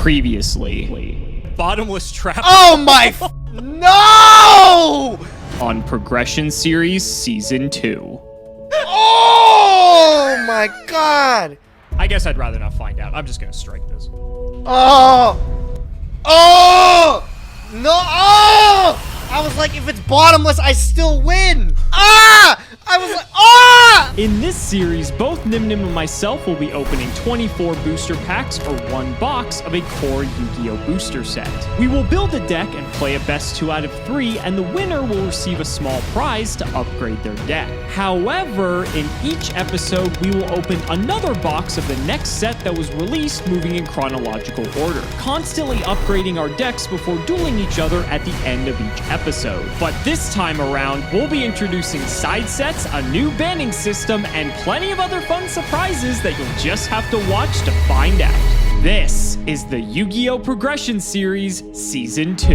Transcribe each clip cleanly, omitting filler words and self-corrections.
Previously. Bottomless trap. Oh my no! On Progression Series Season 2. Oh my god! I guess I'd rather not find out. I'm just gonna strike this. Oh! Oh! No! Oh! I was like, if it's bottomless, I still win! Ah! I was like, ah! In this series, both Nyhmnim and myself will be opening 24 booster packs or one box of a core Yu-Gi-Oh! Booster set. We will build a deck and play a best 2 out of 3, and the winner will receive a small prize to upgrade their deck. However, in each episode, we will open another box of the next set that was released, moving in chronological order, constantly upgrading our decks before dueling each other at the end of each episode. But this time around, we'll be introducing side sets, a new banning system, and plenty of other fun surprises that you'll just have to watch to find out. This is the Yu-Gi-Oh! Progression Series Season 2.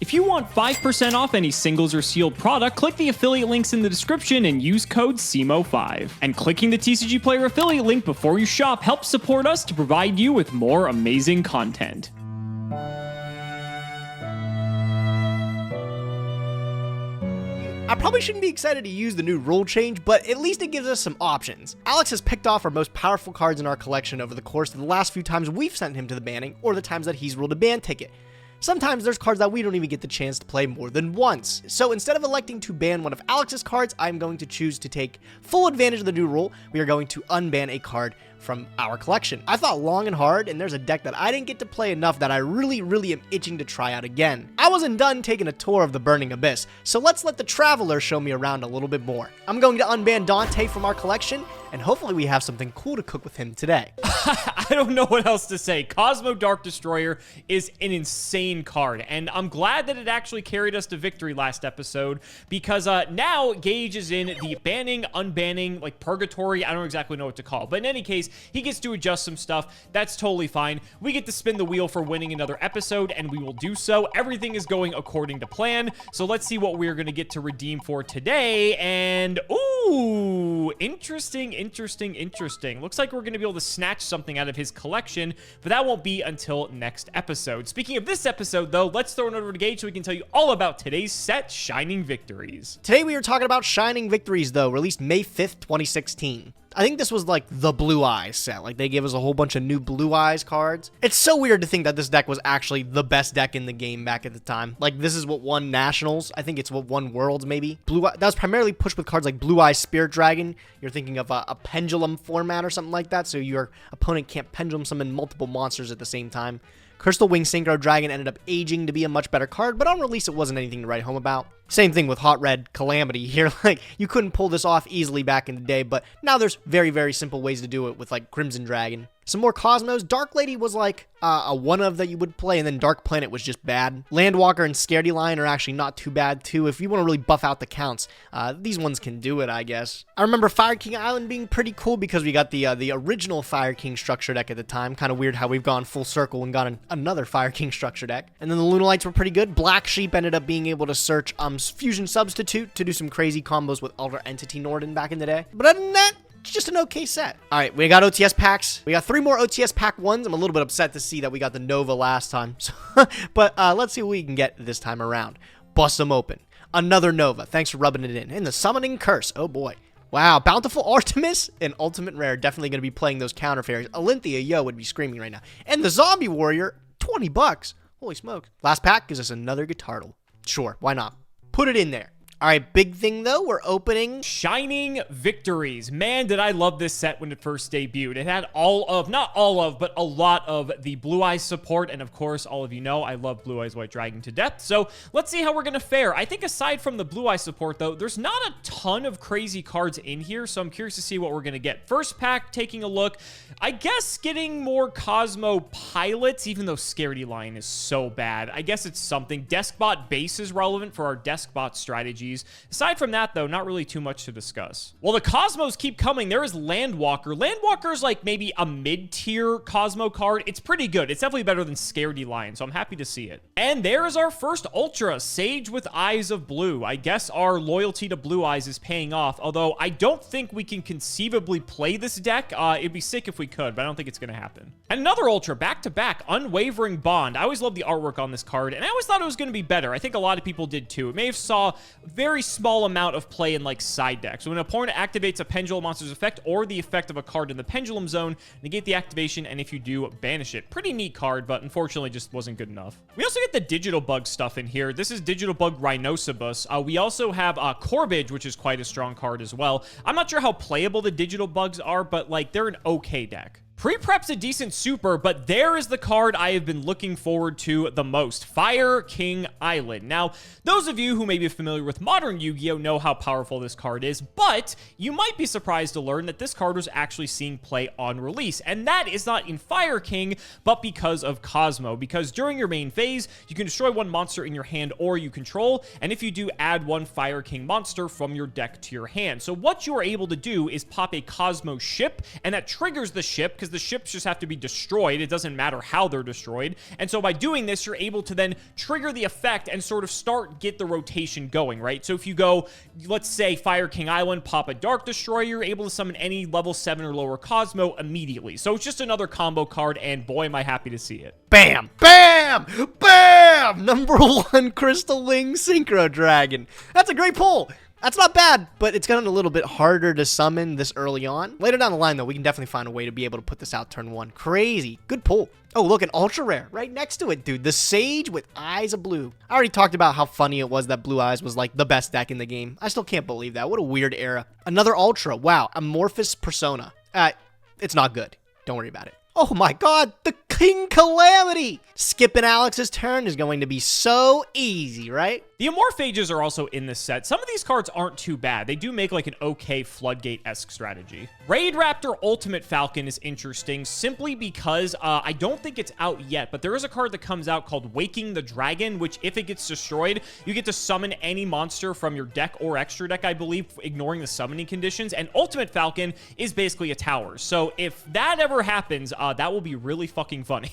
If you want 5% off any singles or sealed product, click the affiliate links in the description and use code Cimoooooooo5. And clicking the TCG Player affiliate link before you shop helps support us to provide you with more amazing content. I probably shouldn't be excited to use the new rule change, but at least it gives us some options. Alex has picked off our most powerful cards in our collection over the course of the last few times we've sent him to the banning, or the times that he's ruled a ban ticket. Sometimes there's cards that we don't even get the chance to play more than once. So instead of electing to ban one of Alex's cards, I'm going to choose to take full advantage of the new rule. We are going to unban a card from our collection. I thought long and hard, and there's a deck that I didn't get to play enough that I really am itching to try out again. I wasn't done taking a tour of the Burning Abyss, so let's let the Traveler show me around a little bit more. I'm going to unban Dante from our collection, and hopefully we have something cool to cook with him today. I don't know what else to say. Cosmo Dark Destroyer is an insane card, and I'm glad that it actually carried us to victory last episode, because now Gage is in the banning, unbanning, like purgatory. I don't exactly know what to call it, but in any case, he gets to adjust some stuff. That's totally fine. We get to spin the wheel for winning another episode, and we will do so. Everything is going according to plan, so let's see what we're going to get to redeem for today, and ooh, interesting. Looks like we're going to be able to snatch something out of his collection, but that won't be until next episode. Speaking of this episode, though, let's throw it over to Gage so we can tell you all about today's set, Shining Victories. Today we are talking about Shining Victories, though, released May 5th, 2016. I think this was like the Blue Eyes set. Like, they gave us a whole bunch of new Blue Eyes cards. It's so weird to think that this deck was actually the best deck in the game back at the time. Like, this is what won Nationals. I think it's what won Worlds, maybe. That was primarily pushed with cards like Blue Eyes Spirit Dragon. You're thinking of a pendulum format or something like that, so your opponent can't pendulum summon multiple monsters at the same time. Crystal Wing Synchro Dragon ended up aging to be a much better card, but on release it wasn't anything to write home about. Same thing with Hot Red Calamity here. Like, you couldn't pull this off easily back in the day, but now there's very simple ways to do it with, like, Crimson Dragon. Some more Cosmos. Dark Lady was like a one-of that you would play, and then Dark Planet was just bad. Landwalker and Scaredy Lion are actually not too bad, too. If you want to really buff out the counts, these ones can do it, I guess. I remember Fire King Island being pretty cool because we got the original Fire King structure deck at the time. Kind of weird how we've gone full circle and got another Fire King structure deck. And then the Lunalights were pretty good. Black Sheep ended up being able to search Fusion Substitute to do some crazy combos with Elder Entity Norden back in the day. But other than that, it's just an okay set. All right, we got OTS packs. We got 3 more OTS pack 1s. I'm a little bit upset to see that we got the Nova last time. But let's see what we can get this time around. Bust them open. Another Nova. Thanks for rubbing it in. And the Summoning Curse. Oh boy. Wow, Bountiful Artemis and Ultimate Rare. Definitely going to be playing those counter fairies. Alinthea, yo, would be screaming right now. And the Zombie Warrior, $20. Holy smoke. Last pack gives us another Guitardle. Sure, why not? Put it in there. All right, big thing though, we're opening Shining Victories. Man, did I love this set when it first debuted. It had not all of, but a lot of the Blue Eyes support, and of course, all of you know, I love Blue Eyes White Dragon to death, so let's see how we're gonna fare. I think aside from the Blue Eyes support though, there's not a ton of crazy cards in here, so I'm curious to see what we're gonna get. First pack, taking a look, I guess getting more Cosmo Pilots, even though Scaredy Lion is so bad. I guess it's something. Deskbot Base is relevant for our Deskbot strategy. abilities. Aside from that, though, not really too much to discuss. Well, the Cosmos keep coming. There is Landwalker. Landwalker is like maybe a mid-tier Cosmo card. It's pretty good. It's definitely better than Scaredy Lion, so I'm happy to see it. And there is our first Ultra, Sage with Eyes of Blue. I guess our loyalty to Blue Eyes is paying off, although I don't think we can conceivably play this deck. It'd be sick if we could, but I don't think it's going to happen. And another Ultra, back-to-back, Unwavering Bond. I always love the artwork on this card, and I always thought it was going to be better. I think a lot of people did too. It may have saw very small amount of play in like side decks. So when an opponent activates a Pendulum Monster's effect or the effect of a card in the Pendulum Zone, negate the activation, and if you do, banish it. Pretty neat card, but unfortunately just wasn't good enough. We also get the Digital Bug stuff in here. This is Digital Bug Rhinoceros. We also have Corbage, which is quite a strong card as well. I'm not sure how playable the Digital Bugs are, but like they're an okay deck. Pre-Prep's a decent super, but there is the card I have been looking forward to the most, Fire King Island. Now, those of you who may be familiar with modern Yu-Gi-Oh! Know how powerful this card is, but you might be surprised to learn that this card was actually seeing play on release, and that is not in Fire King, but because of Cosmo, because during your main phase, you can destroy one monster in your hand or you control, and if you do, add one Fire King monster from your deck to your hand. So what you are able to do is pop a Cosmo ship, and that triggers the ship, because the ships just have to be destroyed. It doesn't matter how they're destroyed. And so by doing this, you're able to then trigger the effect and sort of get the rotation going, right? So if you go, let's say Fire King Island, pop a Dark Destroyer, you're able to summon any level 7 or lower Cosmo immediately. So it's just another combo card, and boy, am I happy to see it. Bam! Bam! Bam! Number 1 Crystal Wing Synchro Dragon. That's a great pull. That's not bad, but it's gotten a little bit harder to summon this early on. Later down the line, though, we can definitely find a way to be able to put this out turn 1. Crazy. Good pull. Oh, look, an ultra rare right next to it, dude. The Sage with Eyes of Blue. I already talked about how funny it was that Blue Eyes was like the best deck in the game. I still can't believe that. What a weird era. Another ultra. Wow. Amorphous Persona. It's not good. Don't worry about it. Oh my god, the King Calamity! Skipping Alex's turn is going to be so easy, right? The Amorphages are also in this set. Some of these cards aren't too bad. They do make like an okay Floodgate-esque strategy. Raid Raptor Ultimate Falcon is interesting simply because I don't think it's out yet, but there is a card that comes out called Waking the Dragon, which if it gets destroyed, you get to summon any monster from your deck or extra deck, I believe, ignoring the summoning conditions. And Ultimate Falcon is basically a tower. So if that ever happens, that will be really fucking funny.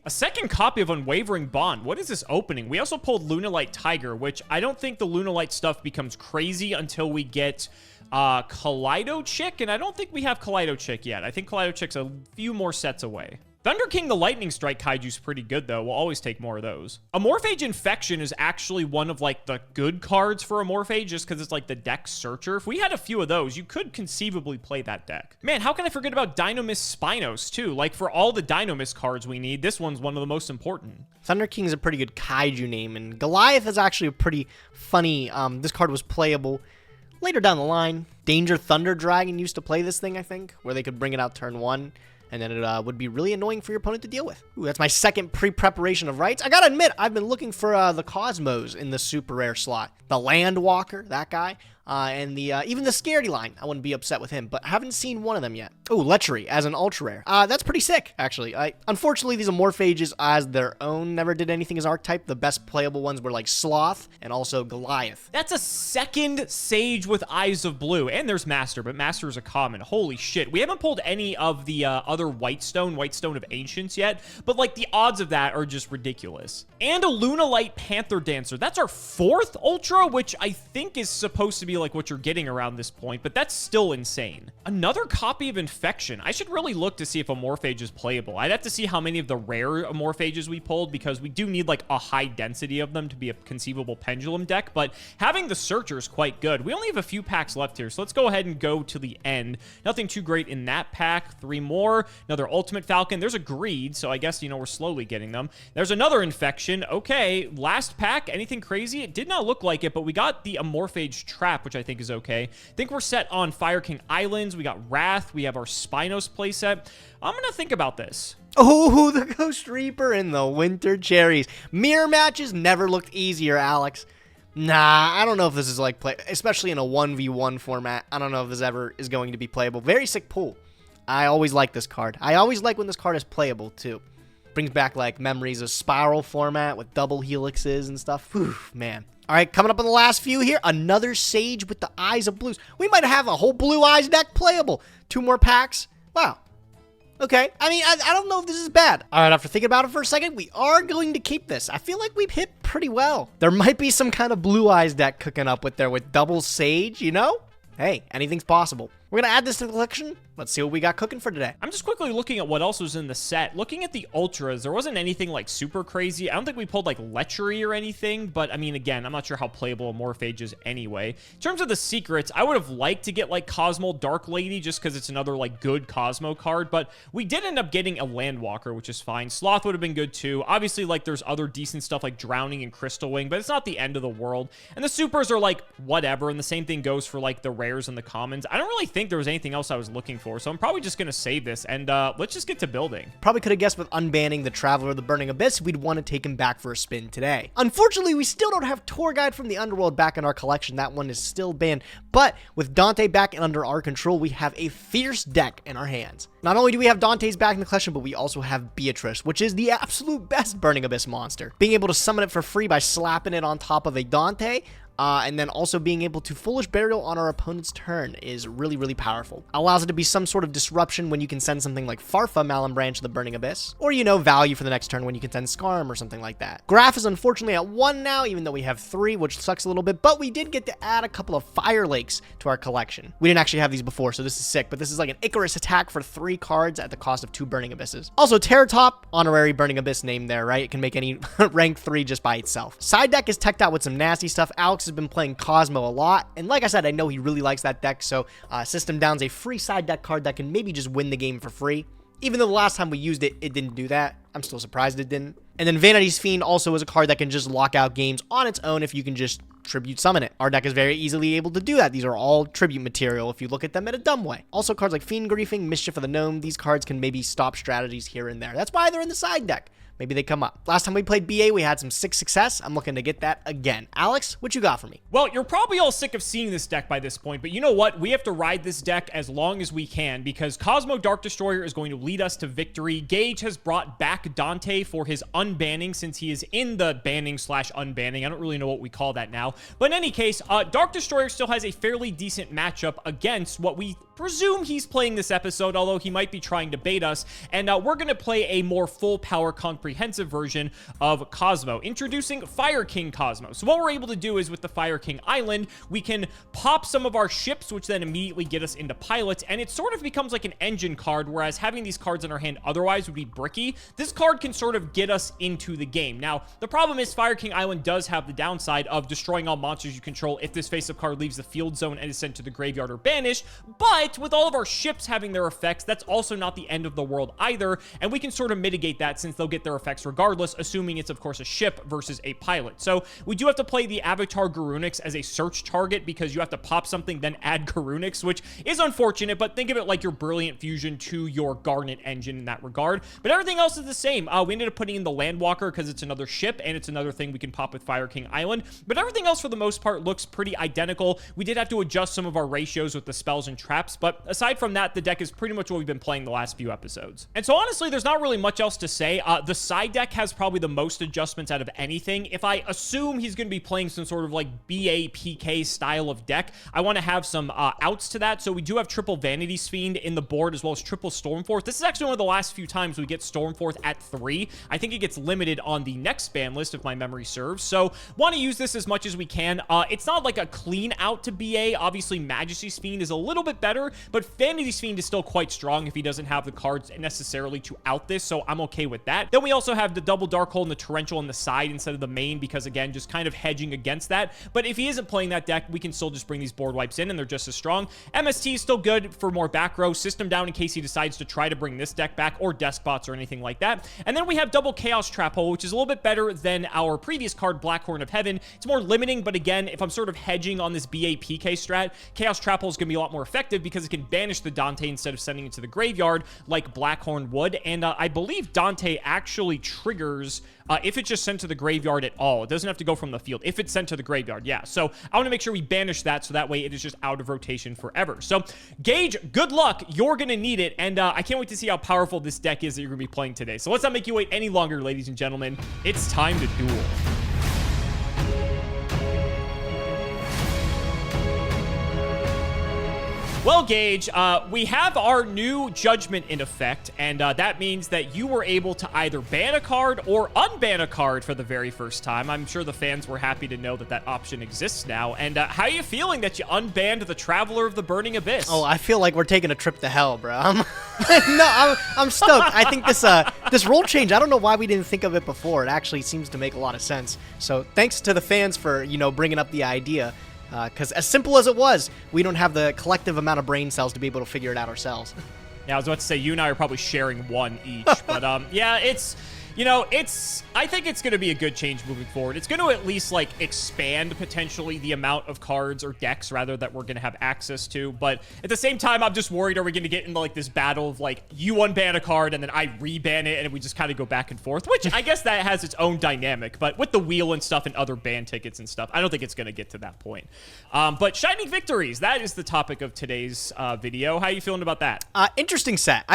A second copy of Unwavering Bond. What is this opening? We also pulled Lunalight Tiger, which I don't think the Lunalight stuff becomes crazy until we get Kaleido Chick, and I don't think we have Kaleido Chick yet. I think Kaleido Chick's a few more sets away. Thunder King the Lightning Strike Kaiju's pretty good, though. We'll always take more of those. Amorphage Infection is actually one of, like, the good cards for Amorphage, just because it's, like, the deck searcher. If we had a few of those, you could conceivably play that deck. Man, how can I forget about Dynamis Spinos, too? Like, for all the Dynamis cards we need, this one's one of the most important. Thunder King is a pretty good Kaiju name, and Goliath is actually a pretty funny, this card was playable later down the line. Danger Thunder Dragon used to play this thing, I think, where they could bring it out turn 1. And then it would be really annoying for your opponent to deal with. Ooh, that's my second pre-preparation of rights. I gotta admit, I've been looking for the Cosmos in the super rare slot. The Landwalker, that guy. And even the Scaredy line. I wouldn't be upset with him, but I haven't seen one of them yet. Oh, Lechery as an ultra rare. That's pretty sick, actually. Unfortunately, these Amorphages as their own never did anything as archetype. The best playable ones were like Sloth and also Goliath. That's a second Sage with Eyes of Blue. And there's Master, but Master is a common. Holy shit. We haven't pulled any of the other Whitestone of Ancients yet, but like the odds of that are just ridiculous. And a Lunalight Panther Dancer. That's our 4th Ultra, which I think is supposed to be like what you're getting around this point, but that's still insane. Another copy of Infection. I should really look to see if Amorphage is playable. I'd have to see how many of the rare Amorphages we pulled, because we do need like a high density of them to be a conceivable pendulum deck, but having the Searcher is quite good. We only have a few packs left here, so let's go ahead and go to the end. Nothing too great in that pack. 3 more. Another Ultimate Falcon. There's a Greed, so I guess, you know, we're slowly getting them. There's another Infection. Okay, last pack. Anything crazy? It did not look like it, but we got the Amorphage Trap, which I think is okay. I think we're set on Fire King Islands. We got Wrath. We have our Spinos playset. I'm going to think about this. Oh, the Ghost Reaper and the Winter Cherries. Mirror matches never looked easier, Alex. Nah, I don't know if this is like especially in a 1v1 format. I don't know if this ever is going to be playable. Very sick pull. I always like this card. I always like when this card is playable, too. Brings back like memories of spiral format with double helixes and stuff. Whew, man. All right, coming up on the last few here, another Sage with the Eyes of Blues. We might have a whole Blue Eyes deck playable. 2 more packs. Wow. Okay, I mean, I don't know if this is bad. All right, after thinking about it for a second, we are going to keep this. I feel like we've hit pretty well. There might be some kind of Blue Eyes deck cooking up with double Sage, you know? Hey, anything's possible. We're going to add this to the collection. Let's see what we got cooking for today. I'm just quickly looking at what else was in the set. Looking at the Ultras, there wasn't anything like super crazy. I don't think we pulled like Lechery or anything, but I mean, again, I'm not sure how playable a Morphage is anyway. In terms of the secrets, I would have liked to get like Cosmo Dark Lady just because it's another like good Cosmo card, but we did end up getting a Landwalker, which is fine. Sloth would have been good too. Obviously, like there's other decent stuff like Drowning and Crystal Wing, but it's not the end of the world. And the supers are like whatever, and the same thing goes for like the rares and the commons. I don't really think there was anything else I was looking for, so I'm probably just gonna save this and let's just get to building. Probably could have guessed with unbanning the Traveler of the Burning Abyss, we'd want to take him back for a spin today. Unfortunately, we still don't have Tour Guide from the Underworld back in our collection. That one is still banned, but with Dante back and under our control, we have a fierce deck in our hands. Not only do we have Dante's back in the collection, but we also have Beatrice, which is the absolute best Burning Abyss monster. Being able to summon it for free by slapping it on top of a Dante, and then also being able to Foolish Burial on our opponent's turn is really, really powerful. Allows it to be some sort of disruption when you can send something like Farfa, Malum Branch of the Burning Abyss, or, you know, value for the next turn when you can send Skarm or something like that. Graph is unfortunately at 1 now, even though we have 3, which sucks a little bit, but we did get to add a couple of Fire Lakes to our collection. We didn't actually have these before, so this is sick, but this is like an Icarus attack for 3 cards at the cost of 2 Burning Abysses. Also, Terratop, honorary Burning Abyss name there, right? It can make any rank 3 just by itself. Side deck is teched out with some nasty stuff. Alex has been playing Cosmo a lot, and like I said, I know he really likes that deck, so System Down's a free side deck card that can maybe just win the game for free. Even though the last time we used it, it didn't do that. I'm still surprised it didn't. And then Vanity's Fiend also is a card that can just lock out games on its own if you can just tribute summon it. Our deck is very easily able to do that. These are all tribute material if you look at them in a dumb way. Also, cards like Fiend Griefing, Mischief of the Gnome, these cards can maybe stop strategies here and there. That's why they're in the side deck. Maybe they come up. Last time we played BA, we had some sick success. I'm looking to get that again. Alex, what you got for me? Well, you're probably all sick of seeing this deck by this point, but you know what? We have to ride this deck as long as we can because Cosmo Dark Destroyer is going to lead us to victory. Gage has brought back Dante for his unbanning since he is in the banning/unbanning. I don't really know what we call that now. But in any case, Dark Destroyer still has a fairly decent matchup against what we presume he's playing this episode, although he might be trying to bait us. And we're going to play a more full power comprehensive version of Cosmo, introducing Fire King Cosmo. So what we're able to do is with the Fire King Island, we can pop some of our ships, which then immediately get us into pilots, and it sort of becomes like an engine card, whereas having these cards in our hand otherwise would be bricky. This card can sort of get us into the game. Now, the problem is Fire King Island does have the downside of destroying all monsters you control if this face-up card leaves the field zone and is sent to the graveyard or banished, but with all of our ships having their effects, that's also not the end of the world either, and we can sort of mitigate that since they'll get their effects regardless, assuming it's of course a ship versus a pilot. So we do have to play the Avatar Garunix as a search target because you have to pop something then add Garunix, which is unfortunate, but think of it like your Brilliant Fusion to your Garnet engine in that regard. But everything else is the same. We ended up putting in the Landwalker because it's another ship and it's another thing we can pop with Fire King Island, but everything else for the most part looks pretty identical. We did have to adjust some of our ratios with the spells and traps, but aside from that, the deck is pretty much what we've been playing the last few episodes. And so honestly, there's not really much else to say. The side deck has probably the most adjustments out of anything. If I assume he's going to be playing some sort of like BAPK style of deck, I want to have some outs to that. So we do have triple Vanity's Fiend in the board as well as triple Stormforth. This is actually one of the last few times we get Stormforth at 3. I think it gets limited on the next ban list if my memory serves. So want to use this as much as we can. It's not like a clean out to BA. Obviously Majesty's Fiend is a little bit better, but Vanity's Fiend is still quite strong if he doesn't have the cards necessarily to out this, so I'm okay with that. Then we also have the double Dark Hole and the Torrential on the side instead of the main because, again, just kind of hedging against that. But if he isn't playing that deck, we can still just bring these board wipes in and they're just as strong. MST is still good for more back row. System Down in case he decides to try to bring this deck back, or Despots or anything like that. And then we have double Chaos Trap Hole, which is a little bit better than our previous card, Black Horn of Heaven. It's more limiting, but again, if I'm sort of hedging on this BAPK strat, Chaos Trap Hole is going to be a lot more effective because because it can banish the Dante instead of sending it to the graveyard like Blackhorn would. And I believe Dante actually triggers if it's just sent to the graveyard at all. It doesn't have to go from the field. If it's sent to the graveyard, yeah. So I want to make sure we banish that so that way it is just out of rotation forever. So Gage, good luck. You're going to need it. And I can't wait to see how powerful this deck is that you're going to be playing today. So let's not make you wait any longer, ladies and gentlemen. It's time to duel. Well, Gage, we have our new judgment in effect, and that means that you were able to either ban a card or unban a card for the very first time. I'm sure the fans were happy to know that that option exists now. And how are you feeling that you unbanned the Traveler of the Burning Abyss? Oh, I feel like we're taking a trip to hell, bro. I'm stoked. I think this rule change, I don't know why we didn't think of it before. It actually seems to make a lot of sense. So thanks to the fans for, bringing up the idea. Because as simple as it was, we don't have the collective amount of brain cells to be able to figure it out ourselves. Yeah, I was about to say, you and I are probably sharing one each. But, yeah, I think it's going to be a good change moving forward. It's going to at least, expand potentially the amount of cards or decks, rather, that we're going to have access to. But at the same time, I'm just worried, are we going to get into, this battle of, you unban a card and then I reban it and we just kind of go back and forth, which I guess that has its own dynamic. But with the wheel and stuff and other ban tickets and stuff, I don't think it's going to get to that point. But Shining Victories, that is the topic of today's video. How are you feeling about that? Interesting set.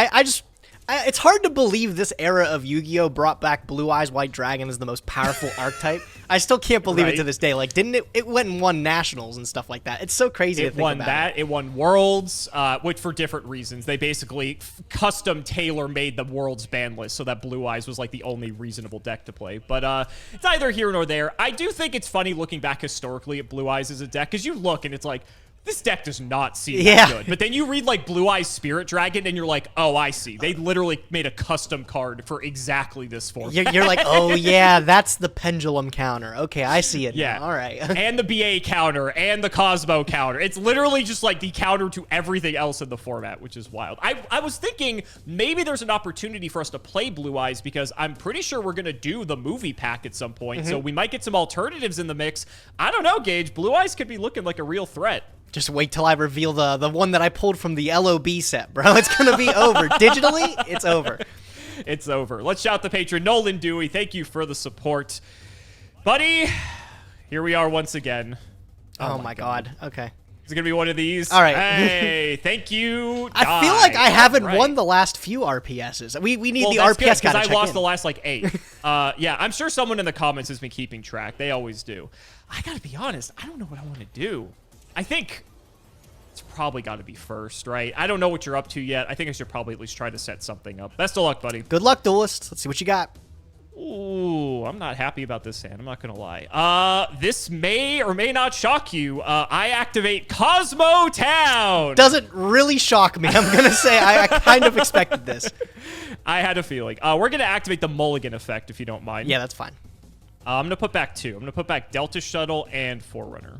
It's hard to believe this era of Yu-Gi-Oh! Brought back Blue Eyes White Dragon as the most powerful archetype. I still can't believe it to this day. Didn't it went and won nationals and stuff like that. It's so crazy to think about. It won that. It won Worlds, which for different reasons. They basically custom tailor-made the Worlds ban list so that Blue Eyes was the only reasonable deck to play. But it's neither here nor there. I do think it's funny looking back historically at Blue Eyes as a deck, because you look and it's this deck does not seem that good. But then you read Blue Eyes Spirit Dragon and you're like, oh, I see. They literally made a custom card for exactly this format. You're like, oh yeah, that's the pendulum counter. Okay, I see it now. All right. And the BA counter and the Cosmo counter. It's literally just the counter to everything else in the format, which is wild. I was thinking maybe there's an opportunity for us to play Blue Eyes, because I'm pretty sure we're going to do the movie pack at some point. So we might get some alternatives in the mix. I don't know, Gage. Blue Eyes could be looking like a real threat. Just wait till I reveal the one that I pulled from the LOB set, bro. It's going to be over. Digitally, it's over. It's over. Let's shout the patron, Nolan Dewey. Thank you for the support. Buddy, here we are once again. Oh my God. Okay. Is it going to be one of these? All right. Hey, thank you. I feel like I haven't won the last few RPSs. We need the RPS guy to check I lost in. the last 8. Yeah, I'm sure someone in the comments has been keeping track. They always do. I got to be honest. I don't know what I want to do. I think it's probably got to be first, right? I don't know what you're up to yet. I think I should probably at least try to set something up. Best of luck, buddy. Good luck, duelist. Let's see what you got. Ooh, I'm not happy about this hand. I'm not going to lie. This may or may not shock you. I activate Cosmo Town. Doesn't really shock me. I'm going to say I kind of expected this. I had a feeling. We're going to activate the Mulligan effect, if you don't mind. Yeah, that's fine. I'm going to put back 2. I'm going to put back Delta Shuttle and Forerunner.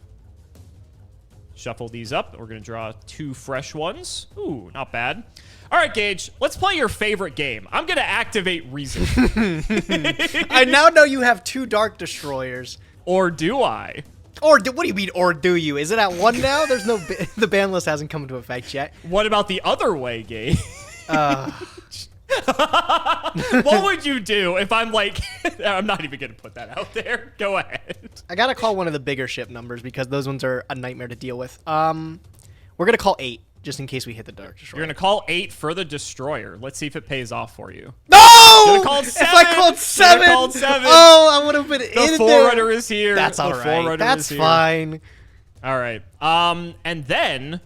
Shuffle these up. We're going to draw 2 fresh ones. Ooh, not bad. All right, Gage, let's play your favorite game. I'm going to activate Reason. I now know you have 2 Dark Destroyers. Or do I? What do you mean, or do you? Is it at 1 now? There's no... the ban list hasn't come into effect yet. What about the other way, Gage? What would you do if I'm I'm not even going to put that out there. Go ahead. I got to call one of the bigger ship numbers because those ones are a nightmare to deal with. We're going to call 8 just in case we hit the Dark Destroyer. You're going to call 8 for the Destroyer. Let's see if it pays off for you. No! Called 7. If I called 7! Called 7. Oh, I would have been in there. The Forerunner is here. That's all right. That's fine. All right. And then,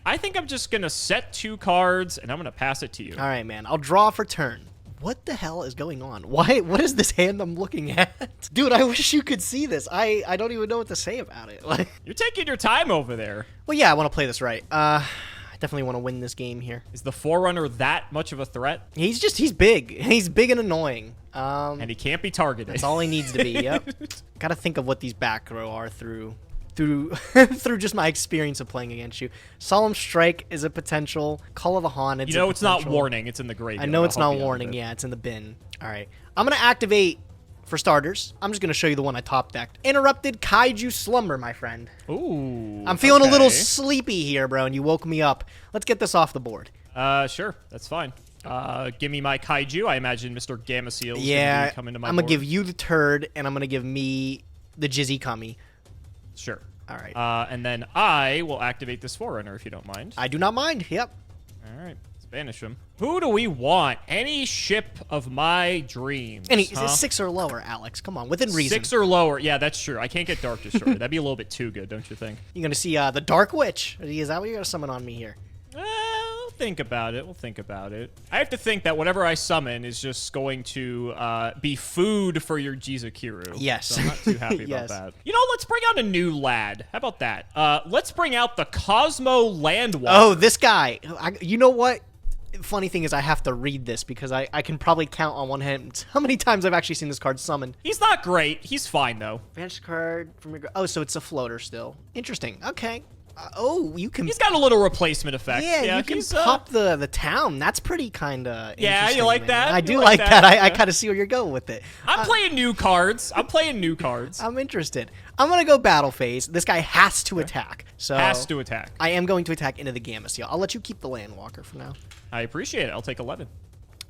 I think I'm just going to set 2 cards, and I'm going to pass it to you. All right, man. I'll draw for turn. What the hell is going on? What is this hand I'm looking at? Dude, I wish you could see this. I don't even know what to say about it. You're taking your time over there. Well, yeah, I want to play this right. I definitely want to win this game here. Is the Forerunner that much of a threat? He's big. He's big and annoying. And he can't be targeted. That's all he needs to be, yep. Got to think of what these back row are through just my experience of playing against you. Solemn Strike is a potential. Call of the Han, it's it's not warning. It's in the graveyard. I know it's not warning. Yeah, it's in the bin. All right. I'm going to activate For starters, I'm just going to show you the one I top decked. Interrupted Kaiju Slumber, my friend. Ooh. I'm feeling a little okay. sleepy here, bro, and you woke me up. Let's get this off the board. Sure. That's fine. Give me my Kaiju. I imagine Mr. Gamma Seal's Yeah, gonna be coming to my I'm going to board. give you the turd, and I'm going to give me the Jizzy Kami. Sure. All right. And then I will activate this Forerunner if you don't mind. I do not mind. Yep. All right. Let's banish him. Who do we want? Any ship of my dreams. Any huh? 6 or lower, Alex. Come on, within reason. 6 or lower. Yeah, that's true. I can't get Dark Destroyer. That'd be a little bit too good, don't you think? You're going to see the Dark Witch. Is that what you're going to summon on me here? We'll think about it. We'll think about it. I have to think that whatever I summon is just going to be food for your Jizukiru. Yes. So I'm not too happy Yes. about that. You know, let's bring out a new lad. How about that? Let's bring out the Cosmo Landwalker. Oh, this guy. You know what? Funny thing is I have to read this because I can probably count on one hand how many times I've actually seen this card summoned. He's not great. He's fine, though. Banish card from your... Oh, so it's a floater still. Interesting. Okay. Oh, you can... He's got a little replacement effect. Yeah, you can he's, pop the town. That's pretty kind of Yeah, you like that? I You do like like that. that? I kind of see where you're going with it. I'm playing new cards. I'm playing new cards. I'm interested. I'm going to go battle phase. This guy has to attack. So Has to attack. I am going to attack into the Gamma Seal. I'll let you keep the Landwalker for now. I appreciate it. I'll take 11.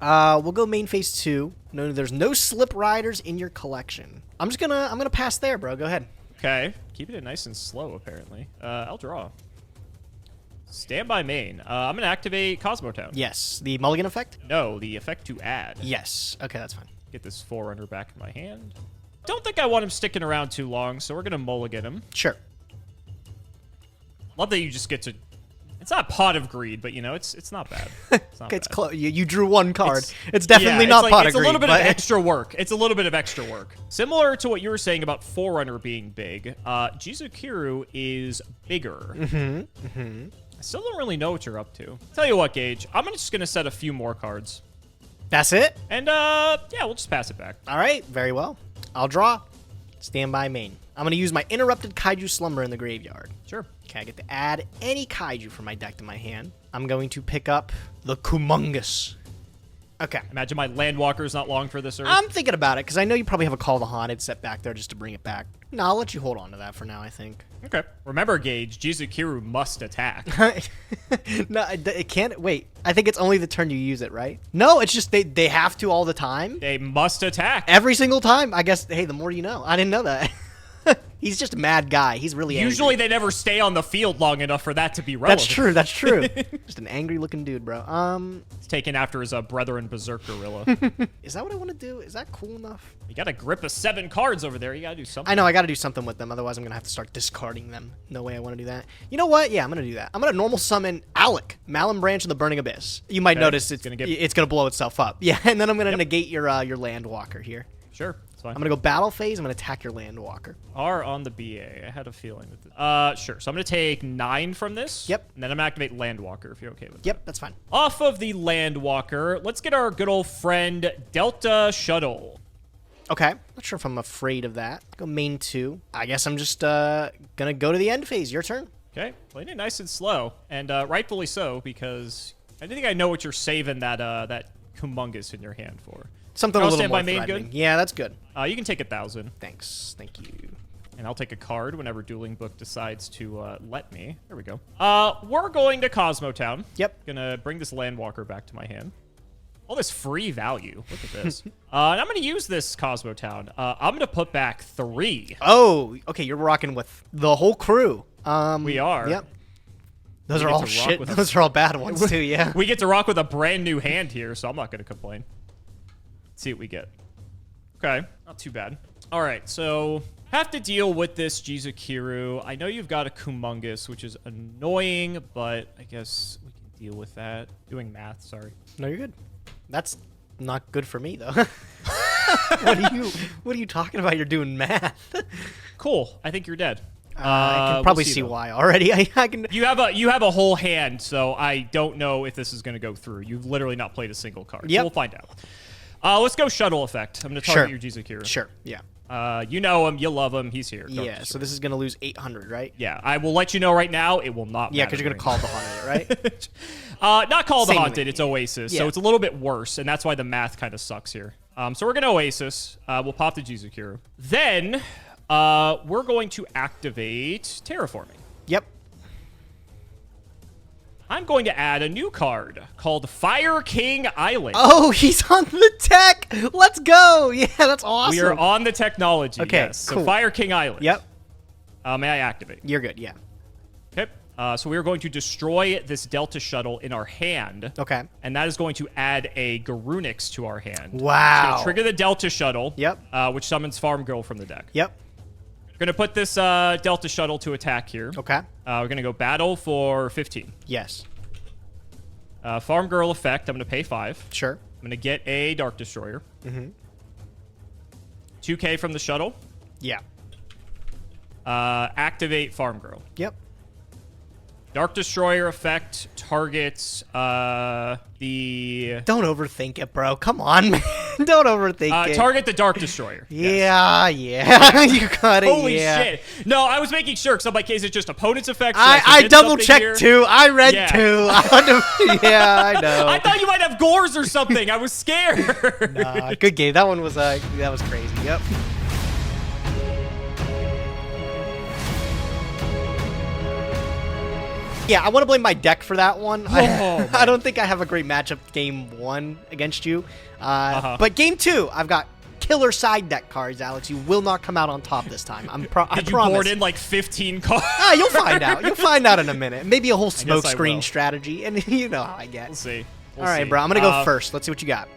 We'll go main phase 2. No, there's no Slip Riders in your collection. I'm gonna pass there, bro. Go ahead. Okay. Keeping it nice and slow, apparently. I'll draw. Stand by main. I'm going to activate Cosmo Town. Yes. The Mulligan effect? No, the effect to add. Yes. Okay, that's fine. Get this Forerunner back in my hand. Don't think I want him sticking around too long, so we're going to mulligan him. Sure. Love that you just get to... It's not Pot of Greed, but, you know, it's not bad. It's not It's bad. close. You drew one card. It's definitely not like, Pot of It's a little Greed, bit of but- extra work. It's a little bit of extra work. Similar to what you were saying about Forerunner being big, Jizukiru is bigger. I still don't really know what you're up to. Tell you what, Gage, I'm just going to set a few more cards. That's it? And, yeah, we'll just pass it back. All right. Very well. I'll draw. Stand by main. I'm going to use my Interrupted Kaiju Slumber in the graveyard. Sure. Okay, I get to add any Kaiju from my deck to my hand. I'm going to pick up the Cimoooooooo. Okay. Imagine my Landwalker's not long for this Earth. I'm thinking about it, because I know you probably have a Call of the Haunted set back there just to bring it back. No, I'll let you hold on to that for now, I think. Okay. Remember, Gage, Jizukiru must attack. No, it can't. Wait, I think it's only the turn you use it, right? No, it's just they have to all the time. They must attack. Every single time. I guess, hey, the more you know. I didn't know that. He's just a mad guy. He's really Usually angry. they never stay on the field long enough for that to be relevant. That's true. That's true. Just an angry looking dude, bro. He's taken after his brethren Berserk Gorilla. Is that what I want to do? Is that cool enough? You got a grip of 7 cards over there. You got to do something. I know. I got to do something with them. Otherwise, I'm going to have to start discarding them. No way I want to do that. You know what? Yeah, I'm going to do that. I'm going to normal summon Alec, Malum Branch of the Burning Abyss. You might Okay. notice it's It's going gonna to blow itself up. Yeah, and then I'm going to negate your Landwalker here. Sure. It's fine. I'm going to go battle phase. I'm going to attack your Landwalker. R on the BA. I had a feeling that this... Sure. So I'm going to take 9 from this. Yep. And then I'm going to activate Landwalker if you're okay with that. Yep, that's fine. Off of the Landwalker, let's get our good old friend Delta Shuttle. Okay. Not sure if I'm afraid of that. Go main 2. I guess I'm just going to go to the end phase. Your turn. Okay. Playing it nice and slow. And rightfully so, because I think I know what you're saving that Cimoooooooo in your hand for. Something I'll a little stand more by main threatening. good? Yeah, that's good. You can take 1,000. Thanks. Thank you. And I'll take a card whenever Dueling Book decides to let me. There we go. We're going to Cosmo Town. Yep. Gonna bring this Landwalker back to my hand. All this free value. Look at this. And I'm gonna use this Cosmo Town. I'm gonna put back 3. Oh, okay. You're rocking with the whole crew. We are. Yep. Those We are get all to rock shit. with Those are all bad ones too. Yeah. We get to rock with a brand new hand here, so I'm not gonna complain. Let's see what we get. Okay, not too bad. All right, so have to deal with this Jizukiru. I know you've got a Cimoooooooo, which is annoying, but I guess we can deal with that. Doing math, sorry. No, you're good. That's not good for me though. What are you talking about? You're doing math. Cool. I think you're dead. I can probably we'll see though. why already. I can. You have a whole hand, so I don't know if this is going to go through. You've literally not played a single card. So Yep. we'll find out. Let's go Shuttle Effect. I'm going to target your Jizukiru. Sure. Yeah. You know him. You love him. He's here. Dark Yeah. Destroyer. So this is gonna lose 800, right? Yeah, I will let you know right now. It will not. Yeah, matter because you're gonna to call me. the Haunted, right? Not Call the Same Haunted. thing. It's Oasis, Yeah. so it's a little bit worse, and that's why the math kind of sucks here. So we're going to Oasis. We'll pop the Jizukiro. Then we're going to activate Terraforming. Yep. I'm going to add a new card called Fire King Island. Oh, he's on the tech. Let's go. Yeah, that's awesome. We are on the technology. Okay, yes. cool. So Fire King Island. Yep. May I activate? You're good, yeah. Okay. So we are going to destroy this Delta Shuttle in our hand. Okay. And that is going to add a Garunix to our hand. Wow. It's gonna trigger the Delta Shuttle. Yep. Which summons Farm Girl from the deck. Yep. Going to put this Delta Shuttle to attack here. Okay. We're going to go battle for 15. Yes. Farm Girl effect, I'm going to pay 5. Sure. I'm going to get a Dark Destroyer. 2k from the shuttle. Yeah. Activate Farm Girl. Yep. Dark Destroyer effect targets the... Don't overthink it, bro. Come on, man. Don't overthink it. Target the Dark Destroyer. Yeah, yeah. You got it, Holy yeah. shit. No, I was making sure, because in my case, it's just opponent's effect. So I forget double something checked here. too. I read Yeah. too. Yeah, I know. I thought you might have gores or something. I was scared. Good game. That one was crazy. Yep. Yeah, I want to blame my deck for that one. I don't think I have a great matchup game 1 against you. But game 2, I've got killer side deck cards, Alex. You will not come out on top this time. I promise. Did you board in like 15 cards? You'll find out. You'll find out in a minute. Maybe a whole smoke I screen will. strategy, and you know how I get. We'll see. All right, bro. I'm going to go first. Let's see what you got.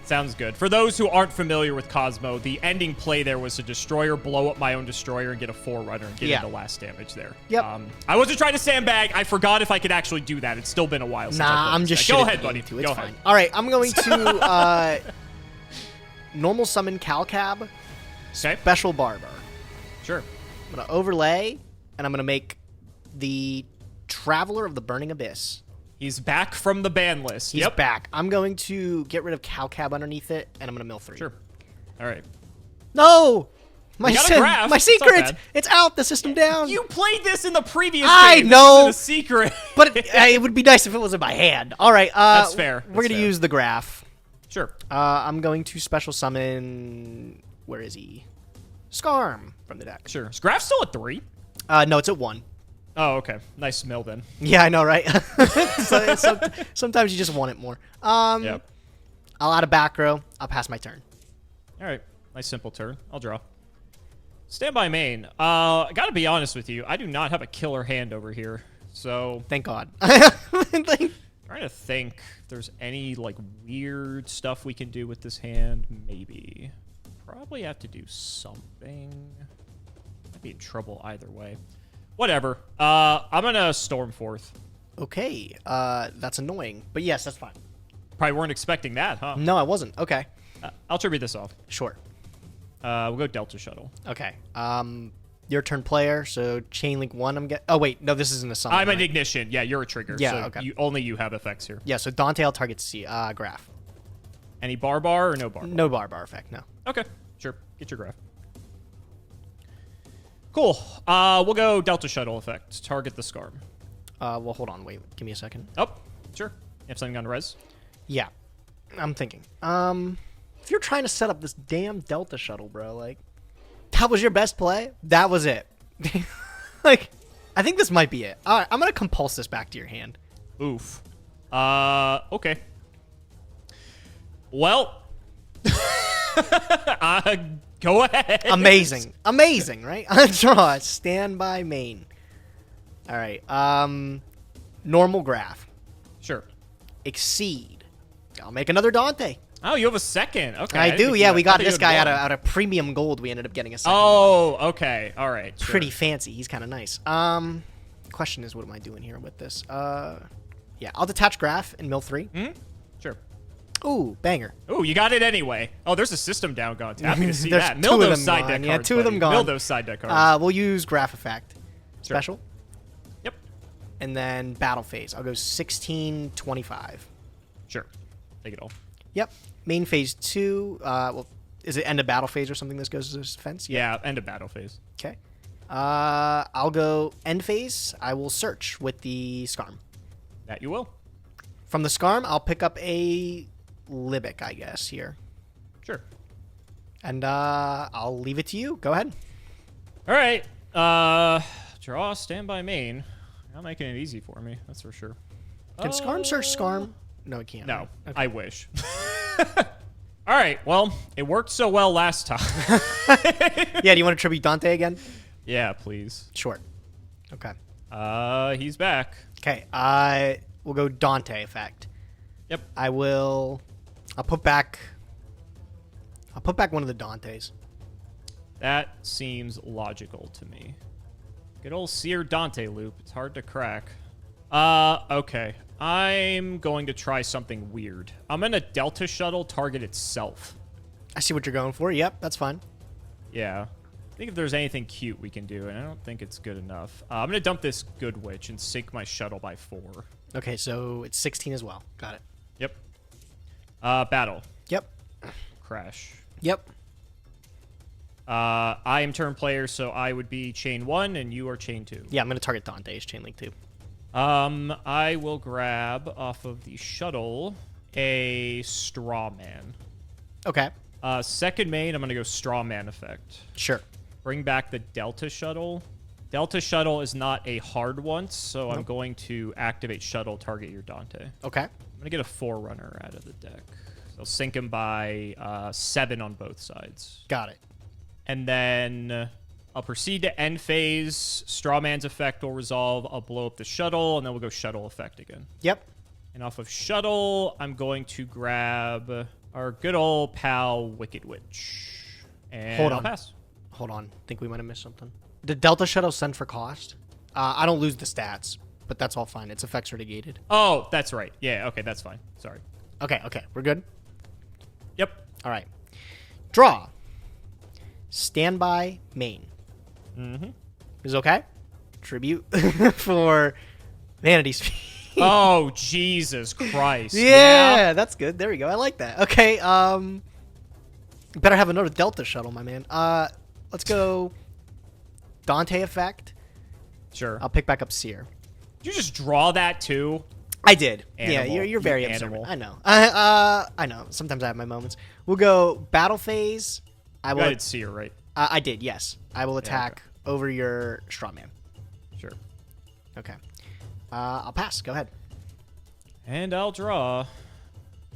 Sounds good. For those who aren't familiar with Cosmo, the ending play there was a destroyer, blow up my own destroyer, and get a Forerunner and get into last damage there. Yep. I wasn't trying to sandbag. I forgot if I could actually do that. It's still been a while since I played I'm this just deck. Go shitting ahead, at buddy. you two. Go It's ahead. fine. All right, I'm going to normal summon Calcab, Okay. special Barber. Sure. I'm going to overlay, and I'm going to make the Traveler of the Burning Abyss. He's back from the ban list. He's back. I'm going to get rid of Calcab underneath it, and I'm going to mill 3. Sure. All right. No! My got a graph. my It's not secret! bad. It's out, the system down! You played this in the previous I game. know. This is a secret. But it would be nice if it was in my hand. All right, That's fair. We're going to fair. use the graph. Sure. I'm going to special summon... Where is he? Skarm from the deck. Sure. Is Graph still at 3? No, it's at 1. Oh, okay. Nice mill then. Yeah, I know, right? Sometimes you just want it more. Yep. I'll add a back row. I'll pass my turn. All right. Nice simple turn. I'll draw. Standby main. I gotta be honest with you. I do not have a killer hand over here. So, Thank God. trying to think if there's any, like, weird stuff we can do with this hand. Maybe. Probably have to do something. I'd be in trouble either way. Whatever. I'm gonna Storm Forth. Okay, that's annoying. But yes, that's fine. Probably weren't expecting that, huh? No, I wasn't. Okay. I'll tribute this off. Sure. We'll go Delta Shuttle. Okay. Your turn, player. So chain link 1. I'm get. Oh wait, no, this isn't a summon. I'm an right? ignition. Yeah, you're a trigger. Yeah, So okay. Only you have effects here. Yeah. So Dante, I'll target graph. Any bar or no bar? No bar effect. No. Okay, sure. Get your graph. Cool. We'll go Delta Shuttle effect. Target the Skarm. Well, hold on. Wait. Give me a second. Oh, sure. You have something on res? Yeah. I'm thinking. If you're trying to set up this damn Delta Shuttle, bro, like, that was your best play? That was it. Like, I think this might be it. All right, I'm going to compulse this back to your hand. Oof. Okay. Well. Go ahead. Amazing. Amazing, right? Draw. Standby main. All right. Normal graph. Sure. Exceed. I'll make another Dante. Oh, you have a second. Okay. I didn't do. think Yeah, you- we I got thought you this had guy one. out of premium gold. We ended up getting a second. Oh, okay. All right. Sure. Pretty fancy. He's kind of nice. Question is, what am I doing here with this? Yeah, I'll detach graph in mill 3. Sure. Ooh, banger. Ooh, you got it anyway. Oh, there's a system down gone. Happy to see There's that. two Mill of those them side gone. deck Yeah, cards. two of them buddy. gone. Mill those side deck cards. We'll use graph effect. Sure. Special. Yep. And then battle phase. I'll go 16, 25. Sure. Take it all. Yep. Main phase 2. Well, is it end of battle phase or something this goes to this defense? Yeah, end of battle phase. Okay. I'll go end phase. I will search with the Skarm. That you will. From the Skarm, I'll pick up a Libic, I guess, here. Sure. And I'll leave it to you. Go ahead. All right. Draw standby main. Not making it easy for me, that's for sure. Can Scarm search Scarm? No, it can't. No, Okay. I wish. All right, well, it worked so well last time. Yeah, do you want to tribute Dante again? Yeah, please. Sure. Okay. He's back. Okay, we'll go Dante effect. Yep. I'll put back one of the Dantes. That seems logical to me. Good old Seer Dante loop. It's hard to crack. Okay. I'm going to try something weird. I'm going to Delta Shuttle target itself. I see what you're going for. Yep, that's fine. Yeah. I think if there's anything cute we can do, and I don't think it's good enough. I'm going to dump this Good Witch and sink my shuttle by 4. Okay, so it's 16 as well. Got it. Yep. Battle. Yep. Crash. Yep. I am turn player, so I would be chain 1, and you are chain 2. Yeah, I'm going to target Dante's chain link 2. I will grab off of the shuttle a Straw Man. Okay. Second main, I'm going to go Straw Man effect. Sure. Bring back the Delta Shuttle. Delta Shuttle is not a hard once, so I'm going to activate Shuttle, target your Dante. Okay. I'm going to get a Forerunner out of the deck. So sink him by 7 on both sides. Got it. And then I'll proceed to end phase. Strawman's effect will resolve. I'll blow up the shuttle, and then we'll go shuttle effect again. Yep. And off of shuttle, I'm going to grab our good old pal Wicked Witch. And Hold I'll on. pass. Hold on. I think we might have missed something. Did Delta Shuttle send for cost? I don't lose the stats, but that's all fine. Its effects are negated. Oh, that's right. Yeah, okay, that's fine. Sorry. Okay, we're good? Yep. All right. Draw. Standby main. Mm-hmm. Is okay? Tribute for Vanity Speed. Oh, Jesus Christ. Yeah, that's good. There we go. I like that. Okay, better have another Delta Shuttle, my man. Let's go Dante effect. Sure. I'll pick back up Seer. Did you just draw that too? I did. Animal. Yeah, you're very You observant. animal. I know. I know. Sometimes I have my moments. We'll go battle phase. I will. I did Seer, right? I did. Yes, I will attack over your Strawman. Sure. Okay. I'll pass. Go ahead. And I'll draw.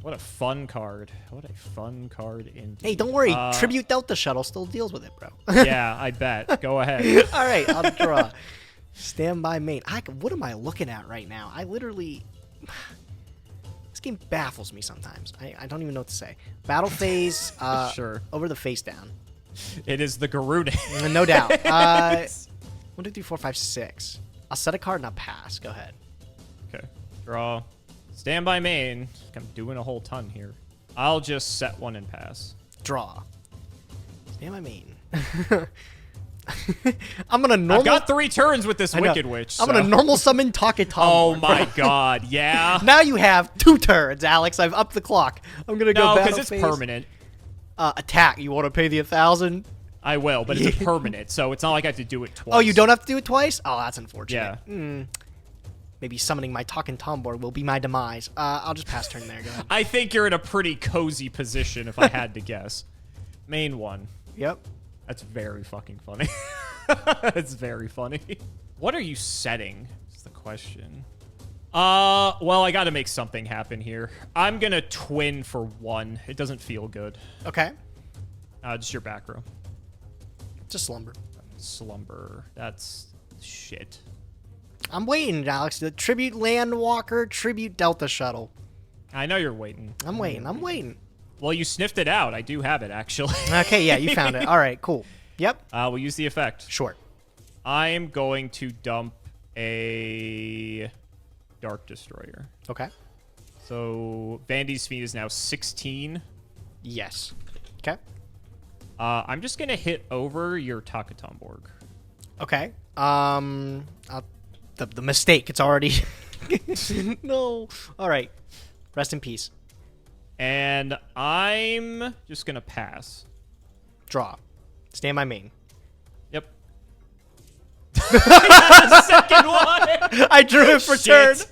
What a fun card. What a fun card indeed. Hey, don't worry. Tribute Delta Shuttle still deals with it, bro. Yeah, I bet. Go ahead. All right, I'll draw. Standby main. What am I looking at right now? I literally... This game baffles me sometimes. I don't even know what to say. Battle phase. Sure. Over the face down. It is the Garuda. No doubt. 1, 2, 3, 4, 5, 6. I'll set a card and I'll pass. Go ahead. Okay. Draw. Standby main. I'm doing a whole ton here. I'll just set one and pass. Draw. Standby main. I'm gonna normal. I've got 3 turns with this Wicked Witch. I'm gonna normal summon Taketom. Oh my god, yeah. Now you have 2 turns, Alex. I've upped the clock. I'm gonna go No, battle because it's phase. permanent. Attack. You want to pay the 1,000? I will, but it's a permanent, so it's not like I have to do it twice. Oh, you don't have to do it twice? Oh, that's unfortunate. Yeah. Maybe summoning my Talking Tom board will be my demise. I'll just pass turn there. Go ahead. I think you're in a pretty cozy position if I had to guess. Main one. Yep. That's very fucking funny. It's very funny. What are you setting? Is the question. Well, I gotta make something happen here. I'm gonna twin for 1. It doesn't feel good. Okay. Just your back row. Just slumber. Slumber. That's shit. I'm waiting, Alex. The tribute Landwalker, tribute Delta Shuttle. I know you're waiting. I'm waiting. Well, you sniffed it out. I do have it, actually. Okay, yeah, you found it. All right, cool. Yep. We'll use the effect. Short. I'm going to dump a Dark Destroyer. Okay. So Vandy's Fiend is now 16. Yes. Okay. I'm just gonna hit over your Takatomborg. Okay. The mistake. It's already. No. All right. Rest in peace. And I'm just gonna pass. Draw. Stand by main. Yep. The second one. I drew it for turn. Shit.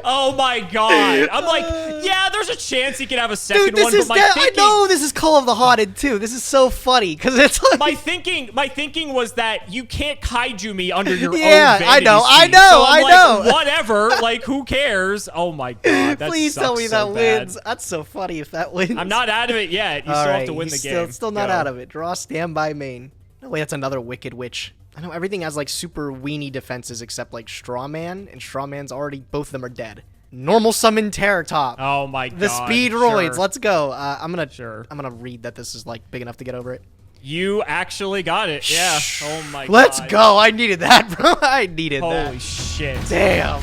Oh my god. I'm like, yeah, there's a chance he could have a second Dude, this one, is but my thinking, I know this is Call of the Haunted too. This is so funny because it's like my thinking was that you can't kaiju me under your Yeah, own vanity I know, feed. So I'm like, know. whatever, like who cares? Oh my god, that please tell sucks me so that bad. wins. That's so funny if that wins. I'm not out of it yet. You All still right, have to win the he's game. Still not Go. out of it. Draw standby main. No wait, that's another Wicked Witch. I know everything has like super weenie defenses except like Strawman, and Strawman's already both of them are dead. Normal summon Terror Top. Oh my god. The Speedroids. Sure. Let's go. I'm gonna Sure. I'm gonna read that this is like big enough to get over it. You actually got it. Yeah. Oh my god. Let's go. I needed that, bro. I needed that. Holy shit. Damn.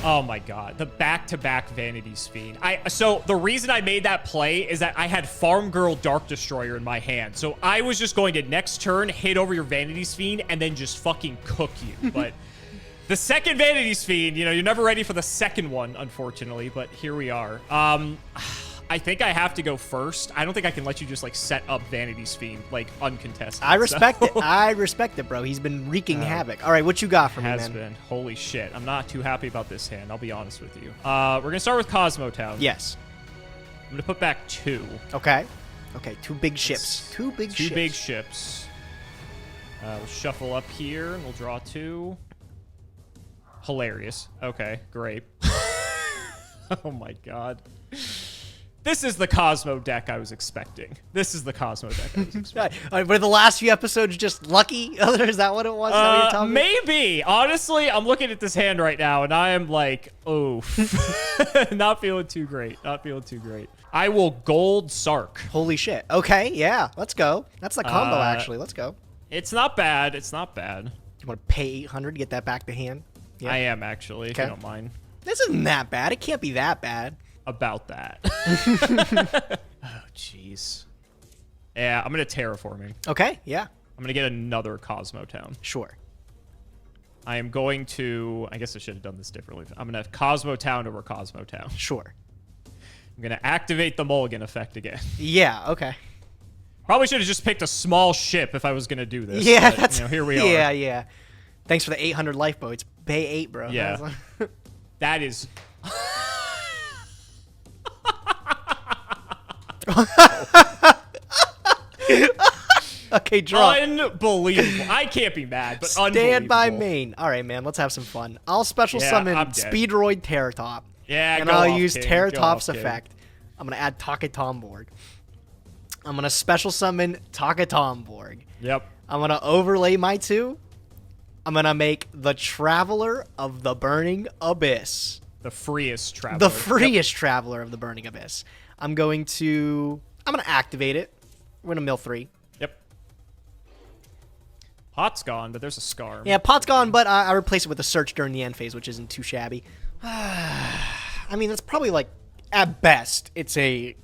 Oh my god, the back-to-back Vanity's Fiend. So the reason I made that play is that I had Farm Girl Dark Destroyer in my hand. So I was just going to next turn hit over your Vanity's Fiend and then just fucking cook you. But the second Vanity's Fiend, you know, you're never ready for the second one, unfortunately, but here we are. I think I have to go first. I don't think I can let you just like set up Vanity's Fiend like uncontested. I respect so. it. I respect it, bro. He's been wreaking havoc. All right, what you got for me, Has man? been. Holy shit. I'm not too happy about this hand. I'll be honest with you. We're going to start with Cosmo Town. Yes. I'm going to put back 2. Okay. Okay, two big ships. Two big ships. We'll shuffle up here, and we'll draw 2. Hilarious. Okay, great. Oh my god. This is the Cosmo deck I was expecting. This is the Cosmo deck I was expecting. Were the last few episodes just lucky? Is that what it was? Is that what you're telling me? Maybe. Honestly, I'm looking at this hand right now, and I am like, oof. Not feeling too great. Not feeling too great. I will gold Sark. Holy shit. Okay, yeah. Let's go. That's the combo, actually. Let's go. It's not bad. It's not bad. You want to pay 800 to get that back to hand? Yeah. I am, actually, if you don't mind. This isn't that bad. It can't be that bad. About that. Oh, jeez. Yeah, I'm going to terraforming. Okay, yeah. I'm going to get another Cosmo Town. Sure. I am going to... I guess I should have done this differently. I'm going to have Cosmo Town over Cosmo Town. Sure. I'm going to activate the Mulligan effect again. Yeah, okay. Probably should have just picked a small ship if I was going to do this. Yeah, but, that's... you know, here we are. Yeah, yeah. Thanks for the 800 lifeboats. Bay 8, bro. Yeah. That is... Okay, draw. Unbelievable. I can't be mad, but Stand by unbelievable. main. All right, man. Let's have some fun. I'll special Yeah, summon I'm dead. Speedroid Terror Top. Yeah, And go I'll off, use King. Terror Go Top's off, King. effect. I'm going to add Takatomborg. I'm going to special summon Takatomborg. Yep. I'm going to overlay my 2. I'm going to make the Traveler of the Burning Abyss. The freest traveler. The freest Traveler of the Burning Abyss. I'm going to activate it. We're going to mill 3. Yep. Pot's gone, but there's a scar. Yeah, Pot's gone, but I replace it with a Search during the end phase, which isn't too shabby. I mean, that's probably like, at best, it's a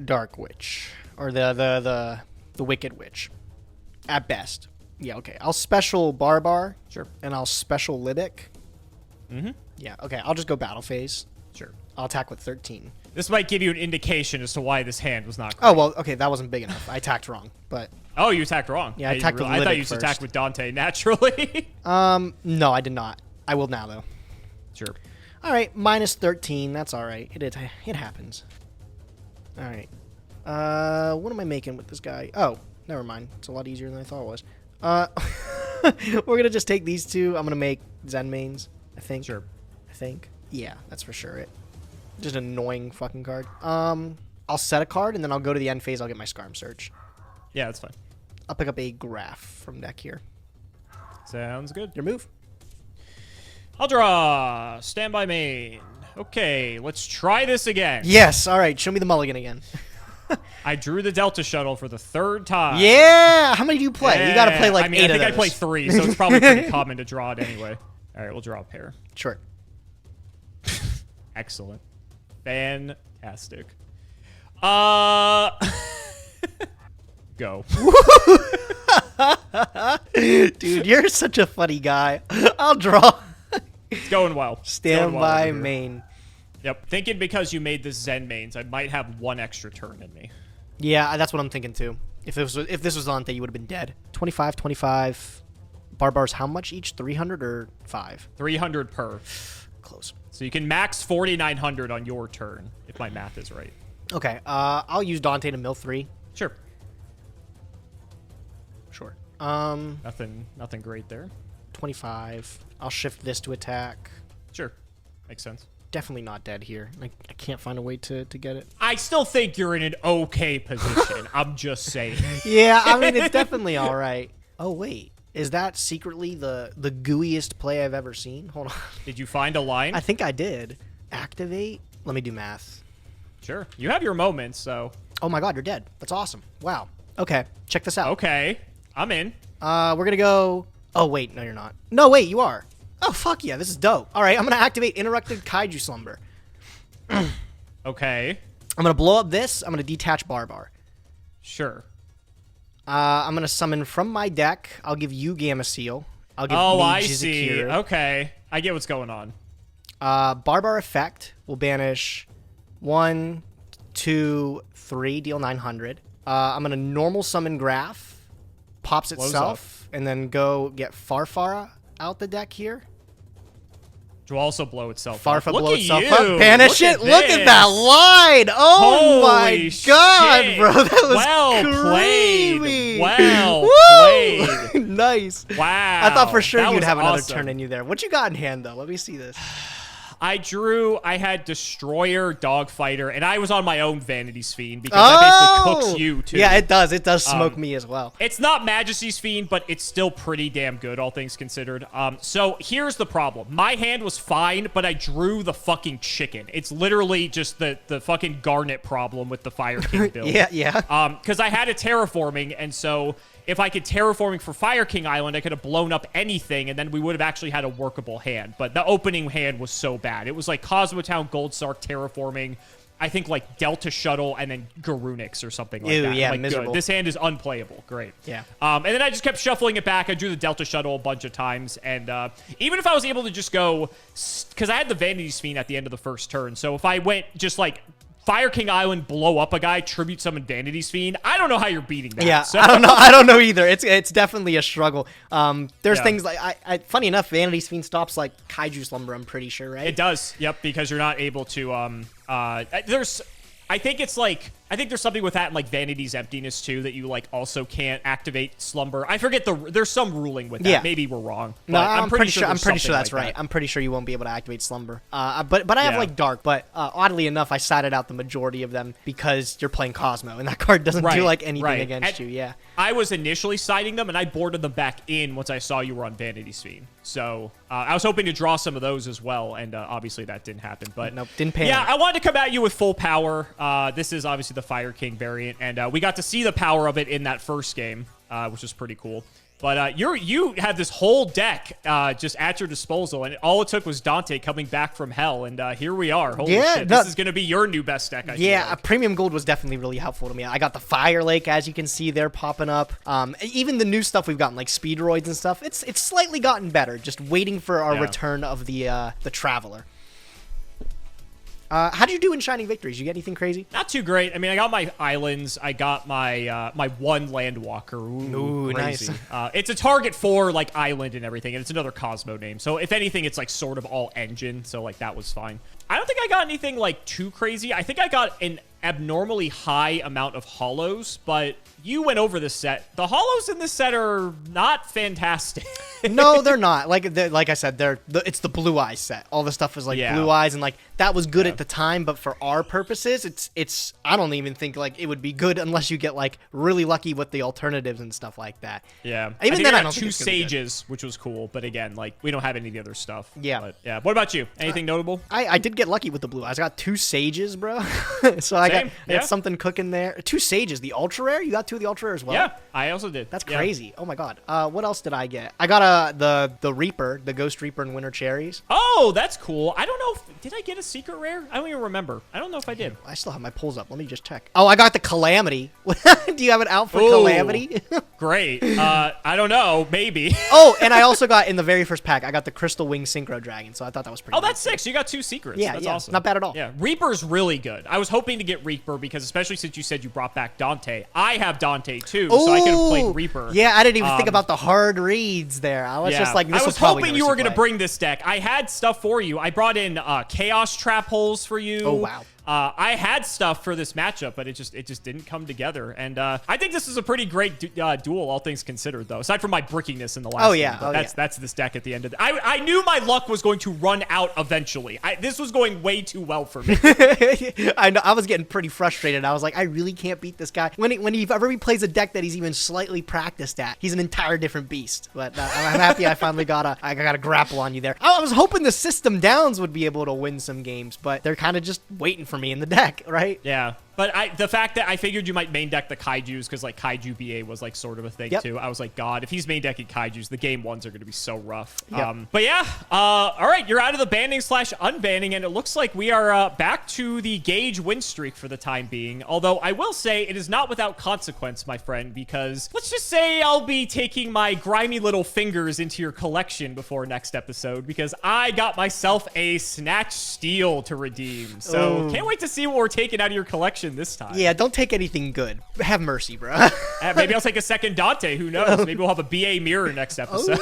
Dark Witch. Or the Wicked Witch. At best. Yeah, okay. I'll special Barbar. Sure. And I'll special Libic. Mm-hmm. Yeah, okay. I'll just go battle phase. Sure. I'll attack with 13. This might give you an indication as to why this hand was not great. Oh, well, okay, that wasn't big enough. I attacked wrong, but... Oh, you attacked wrong. Yeah, I attacked with I thought Libic you first. attacked with Dante naturally. No, I did not. I will now, though. Sure. All right, minus 13. That's all right. It happens. All right. What am I making with this guy? Oh, never mind. It's a lot easier than I thought it was. We're going to just take these 2. I'm going to make Zen mains, I think. Sure. I think. Yeah, that's for sure it. Just an annoying fucking card. I'll set a card, and then I'll go to the end phase. I'll get my Scarm Search. Yeah, that's fine. I'll pick up a Graph from deck here. Sounds good. Your move. I'll draw. Stand by main. Okay, let's try this again. Yes, all right. Show me the mulligan again. I drew the Delta Shuttle for the 3rd time. Yeah! How many do you play? You got to play like 8 I of think I those. play 3, so it's probably pretty common to draw it anyway. All right, we'll draw a pair. Sure. Excellent. Fantastic. Go. Dude, you're such a funny guy. I'll draw. It's going well. Stand well by over here. main. Yep. Thinking because you made the Zen mains, I might have 1 extra turn in me. Yeah, that's what I'm thinking too. If this was Dante, you would have been dead. 25, 25. Barbars, how much each? 300 or 5? 300 per. Close. So you can max 4,900 on your turn, if my math is right. Okay, I'll use Dante to mill 3. Sure. Sure. Nothing great there. 25. I'll shift this to attack. Sure. Makes sense. Definitely not dead here. I can't find a way to get it. I still think you're in an okay position. I'm just saying. Yeah, I mean, it's definitely all right. Oh, wait. Is that secretly the gooeyest play I've ever seen? Hold on. Did you find a line? I think I did. Activate? Let me do math. Sure. You have your moments, so. Oh my god, you're dead. That's awesome. Wow. Okay, check this out. Okay. I'm in. We're gonna go... Oh, wait. No, you're not. No, wait, you are. Oh, fuck yeah. This is dope. All right, I'm gonna activate Interrupted Kaiju Slumber. Okay. I'm gonna blow up this. I'm gonna detach Barbar. Sure. I'm gonna summon from my deck. I'll give you Gamma Seal. I'll give Oh, me I see. Jizakira. Okay. I get what's going on. Barbar effect will banish 1, 2, 3, deal 900. I'm gonna normal summon Graph, pops Blows itself, and then go get Farfara out the deck here. To also blow itself Farfa up. Look blow at itself you. up. Banish it. Look at that this. line. Oh Holy my god, shit. bro. That was Well creamy. played. Well Woo! played. Nice. Wow. I thought for sure That you'd was have another awesome. turn in you there. What you got in hand, though? Let me see this. I had Destroyer, Dogfighter, and I was on my own Vanity's Fiend because that basically cooks you, too. Yeah, it does. It does smoke me as well. It's not Majesty's Fiend, but it's still pretty damn good, all things considered. So here's the problem. My hand was fine, but I drew the fucking chicken. It's literally just the fucking Garnet problem with the Fire King build. Yeah. Because I had a terraforming, and so if I could terraforming for Fire King Island, I could have blown up anything, and then we would have actually had a workable hand. But the opening hand was so bad. It was like Cosmotown, Goldsark, terraforming, I think like Delta Shuttle, and then Garunix or something like Ew, that. yeah, Like, miserable. good. This hand is unplayable. Great. Yeah. And then I just kept shuffling it back. I drew the Delta Shuttle a bunch of times, and even if I was able to just go, because I had the Vanity's Fiend at the end of the first turn, so if I went just like Fire King Island, blow up a guy, tribute summon Vanity's Fiend, I don't know how you're beating that. Yeah, So- I don't know. I don't know either. It's definitely a struggle. There's Yeah. things like I funny enough, Vanity's Fiend stops like Kaiju Slumber. I'm pretty sure, right? It does, yep, because you're not able to, I think there's something with that in, like, Vanity's Emptiness, too, that you, like, also can't activate Slumber. I forget there's some ruling with that. Yeah. Maybe we're wrong. No, But I'm pretty sure. I'm there's pretty sure something that's like right. that. I'm pretty sure you won't be able to activate Slumber. But I have Yeah. like Dark. But oddly enough, I sided out the majority of them because you're playing Cosmo, and that card doesn't do Right, like anything right. against And you. Yeah. I was initially siding them, and I boarded them back in once I saw you were on Vanity's Fiend. So I was hoping to draw some of those as well, and obviously that didn't happen. But Nope, didn't pan Yeah, out. I wanted to come at you with full power. This is obviously the Fire King variant, and we got to see the power of it in that first game, which was pretty cool. But you had this whole deck just at your disposal, and all it took was Dante coming back from hell, and here we are. Holy Yeah, shit, no- this is going to be your new best deck, I feel Yeah, like. Premium Gold was definitely really helpful to me. I got the Fire Lake, as you can see there, popping up. Even the new stuff we've gotten, like Speedroids and stuff, it's slightly gotten better. Just waiting for our Yeah. return of the Traveler. How did you do in Shining Victories? You get anything crazy? Not too great. I mean, I got my islands. I got my my one landwalker. Ooh, crazy. nice. It's a target for like island and everything, and it's another Cosmo name. So if anything, it's like sort of all engine. So like that was fine. I don't think I got anything like too crazy. I think I got an abnormally high amount of hollows, but you went over this set. The hollows in this set are not fantastic. No, they're not. Like I said, it's the Blue Eyes set. All the stuff is like Yeah. Blue Eyes, and like that was good at the time, but for our purposes, it's I don't even think like it would be good unless you get like really lucky with the alternatives and stuff like that. Yeah. Even think then, I got don't think two it's gonna be good. sages, which was cool. But again, like we don't have any of the other stuff. Yeah. But, yeah. What about you? Anything notable? I did get lucky with the Blue Eyes. I got 2 Sages, bro. So I Same, got yeah. something cooking there. 2 Sages, the Ultra Rare. You got 2 of the Ultra Rare as well. Yeah, I also did. That's Yeah. crazy. Oh my god. What else did I get? I got the Reaper, the Ghost Reaper and Winter Cherries. Oh, that's cool. I don't know if... Did I get a secret rare? I don't even remember. I don't know if I did. I still have my pulls up. Let me just check. Oh, I got the Calamity. Do you have it out for Ooh. Calamity? Great. I don't know. Maybe. Oh, and I also got in the very first pack, I got the Crystal Wing Synchro Dragon, so I thought that was pretty Oh, nice. that's sick. So you got 2 secrets. Yeah, That's yeah. awesome. Not bad at all. Yeah, Reaper's really good. I was hoping to get get Reaper because, especially since you said you brought back Dante, I have Dante too, so I could have played Reaper. Yeah, I didn't even think about the hard reads there. I was just like, this I was probably hoping you were going to bring this deck. I had stuff for you. I brought in Chaos Trap Holes for you. Oh, wow. I had stuff for this matchup, but it just didn't come together. And I think this is a pretty great duel, all things considered, though. Aside from my brickiness in the last game. That's this deck at the end of the... I knew my luck was going to run out eventually. This was going way too well for me. I know. I was getting pretty frustrated. I was like, I really can't beat this guy. When he ever plays a deck that he's even slightly practiced at, he's an entire different beast. But I'm happy I finally got a grapple on you there. I was hoping the system downs would be able to win some games, but they're kind of just waiting for me in the deck, right? Yeah. But the fact that I figured you might main deck the Kaijus because, like, Kaiju BA was, like, sort of a thing, too. I was like, God, if he's main decking Kaijus, the game ones are going to be so rough. But yeah, all right, you're out of the banning / unbanning, and it looks like we are back to the Gage win streak for the time being. Although I will say it is not without consequence, my friend, because let's just say I'll be taking my grimy little fingers into your collection before next episode because I got myself a Snatch Steel to redeem. So can't wait to see what we're taking out of your collection this time. Yeah, don't take anything good. Have mercy, bro. Maybe I'll take a second Dante. Who knows? Maybe we'll have a BA mirror next episode.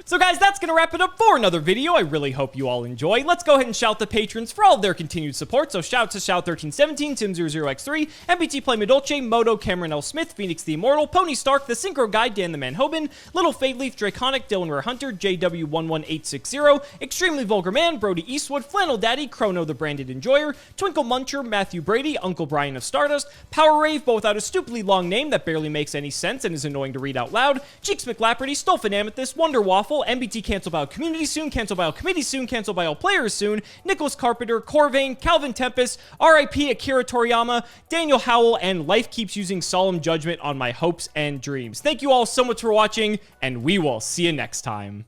So guys, that's going to wrap it up for another video. I really hope you all enjoy. Let's go ahead and shout the patrons for all of their continued support. So shout to Shout1317, Tim00x3, MBT Play Medolce, Moto, Cameron L. Smith, Phoenix the Immortal, Pony Stark, The Synchro Guy, Dan the Man Hoban, Little Fade Leaf, Draconic, Dylan Rare Hunter, JW11860, Extremely Vulgar Man, Brody Eastwood, Flannel Daddy, Chrono the Branded Enjoyer, Twinkle Muncher, Matthew Brady, Uncle Brian of Stardust, Power Rave, both out a stupidly long name that barely makes any sense and is annoying to read out loud, Cheeks McLapperty, Stolfin Amethyst, Wonder Waffle, MBT Cancel by all Community soon, Cancel by all Committee soon, Cancel by all Players soon, Nicholas Carpenter, Corvain, Calvin Tempest, RIP Akira Toriyama, Daniel Howell, and Life Keeps Using Solemn Judgment on my hopes and dreams. Thank you all so much for watching, and we will see you next time.